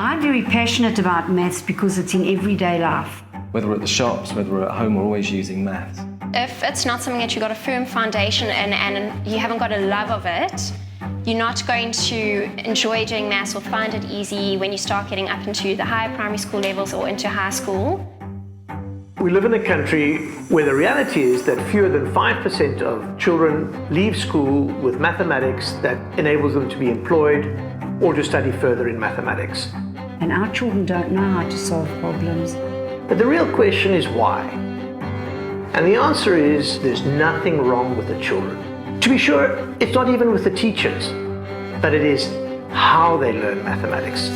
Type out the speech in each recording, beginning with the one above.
I'm very passionate about maths because it's in everyday life. Whether we're at the shops, whether we're at home, we're always using maths. If it's not something that you've got a firm foundation in and you haven't got a love of it, you're not going to enjoy doing maths or find it easy when you start getting up into the higher primary school levels or into high school. We live in a country where the reality is that fewer than 5% of children leave school with mathematics that enables them to be employed or to study further in mathematics. And our children don't know how to solve problems. But the real question is why? And the answer is there's nothing wrong with the children. To be sure, it's not even with the teachers, but it is how they learn mathematics.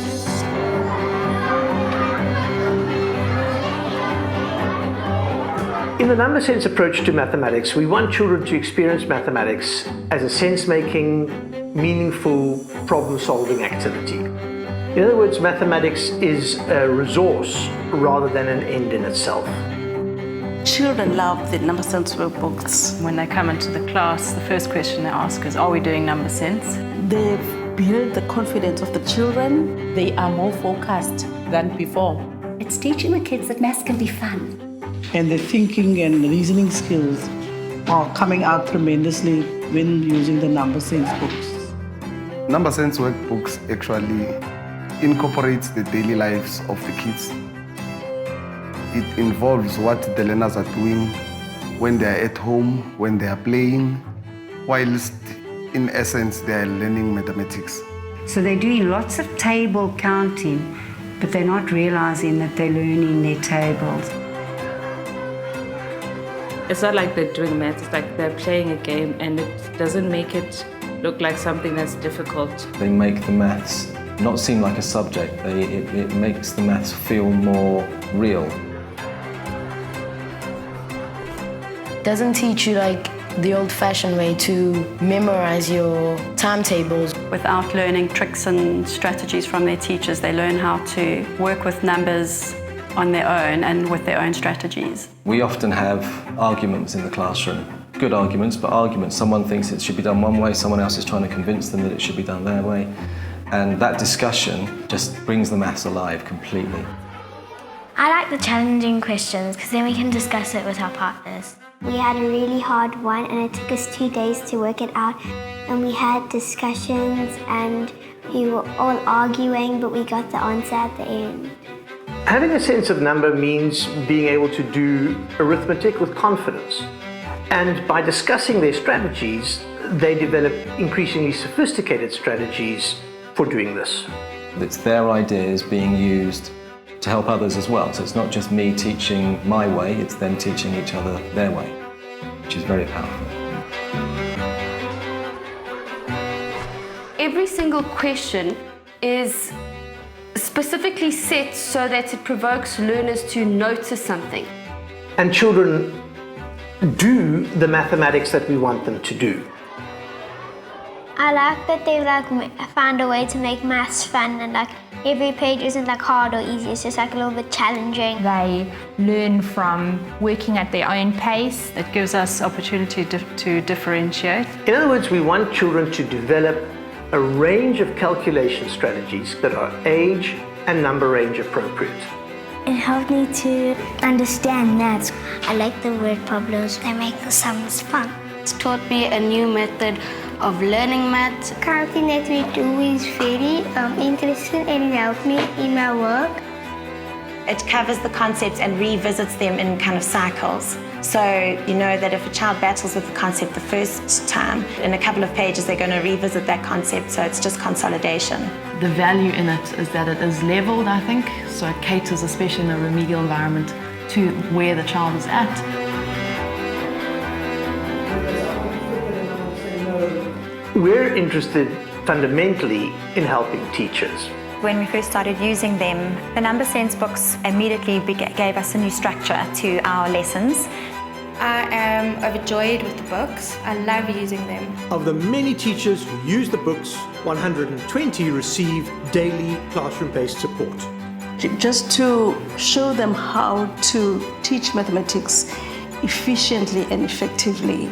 In the NumberSense approach to mathematics, we want children to experience mathematics as a sense-making, meaningful, problem-solving activity. In other words, mathematics is a resource rather than an end in itself. Children love the NumberSense workbooks. When they come into the class, the first question they ask is, are we doing NumberSense? They've built the confidence of the children. They are more focused than before. It's teaching the kids that maths can be fun. And their thinking and reasoning skills are coming out tremendously when using the NumberSense books. NumberSense workbooks actually incorporates the daily lives of the kids. It involves what the learners are doing when they are at home, when they are playing, whilst in essence they are learning mathematics. So they're doing lots of table counting, but they're not realizing that they're learning their tables. It's not like they're doing maths, it's like they're playing a game, and it doesn't make it look like something that's difficult. They make the maths not seem like a subject. It makes the maths feel more real. Doesn't teach you like the old-fashioned way to memorize your timetables. Without learning tricks and strategies from their teachers, they learn how to work with numbers on their own and with their own strategies. We often have arguments in the classroom. Good arguments, but arguments. Someone thinks it should be done one way, someone else is trying to convince them that it should be done their way. And that discussion just brings the maths alive completely. I like the challenging questions because then we can discuss it with our partners. We had a really hard one and it took us 2 days to work it out. And we had discussions and we were all arguing, but we got the answer at the end. Having a sense of number means being able to do arithmetic with confidence. And by discussing their strategies, they develop increasingly sophisticated strategies for doing this. It's their ideas being used to help others as well. So it's not just me teaching my way, it's them teaching each other their way, which is very powerful. Every single question is specifically set so that it provokes learners to notice something. And children do the mathematics that we want them to do. I like that they found a way to make maths fun and every page isn't hard or easy, it's just a little bit challenging. They learn from working at their own pace. It gives us opportunity to differentiate. In other words, we want children to develop a range of calculation strategies that are age and number range appropriate. It helped me to understand maths. I like the word problems, they make the sums fun. It's taught me a new method of learning maths. Counting that we do is very interesting and it helped me in my work. It covers the concepts and revisits them in kind of cycles. So you know that if a child battles with the concept the first time, in a couple of pages they're going to revisit that concept, so it's just consolidation. The value in it is that it is leveled, I think, so it caters, especially in a remedial environment, to where the child is at. We're interested fundamentally in helping teachers. When we first started using them, the NumberSense books immediately gave us a new structure to our lessons. I am overjoyed with the books. I love using them. Of the many teachers who use the books, 120 receive daily classroom-based support. Just to show them how to teach mathematics efficiently and effectively.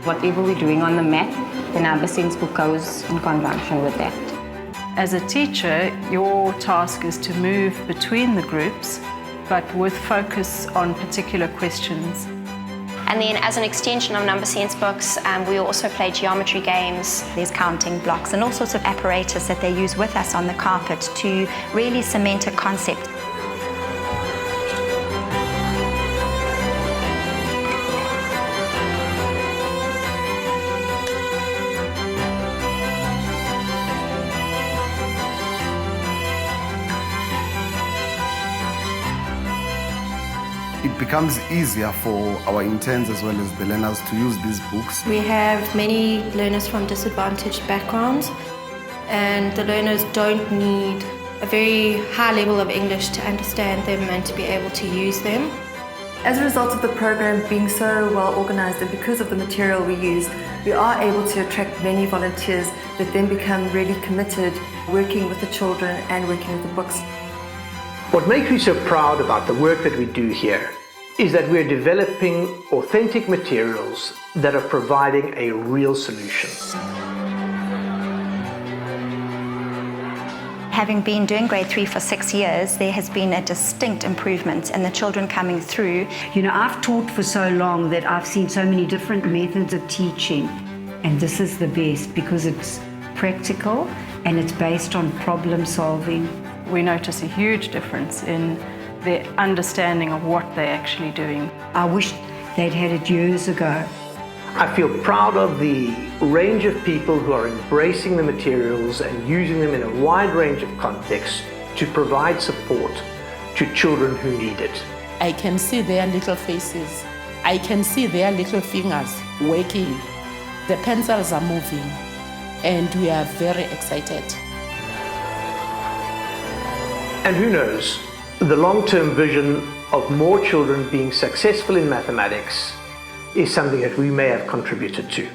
Whatever we're doing on the math, the NumberSense book goes in conjunction with that. As a teacher, your task is to move between the groups, but with focus on particular questions. And then as an extension of NumberSense books, we also play geometry games. There's counting blocks and all sorts of apparatus that they use with us on the carpet to really cement a concept. It becomes easier for our interns as well as the learners to use these books. We have many learners from disadvantaged backgrounds, and the learners don't need a very high level of English to understand them and to be able to use them. As a result of the program being so well organized and because of the material we use, we are able to attract many volunteers that then become really committed working with the children and working with the books. What makes me so proud about the work that we do here is that we're developing authentic materials that are providing a real solution. Having been doing grade 3 for 6 years, there has been a distinct improvement in the children coming through. You know, I've taught for so long that I've seen so many different methods of teaching, and this is the best because it's practical and it's based on problem solving. We notice a huge difference in their understanding of what they're actually doing. I wish they'd had it years ago. I feel proud of the range of people who are embracing the materials and using them in a wide range of contexts to provide support to children who need it. I can see their little faces. I can see their little fingers working. The pencils are moving, and we are very excited. And who knows, the long-term vision of more children being successful in mathematics is something that we may have contributed to.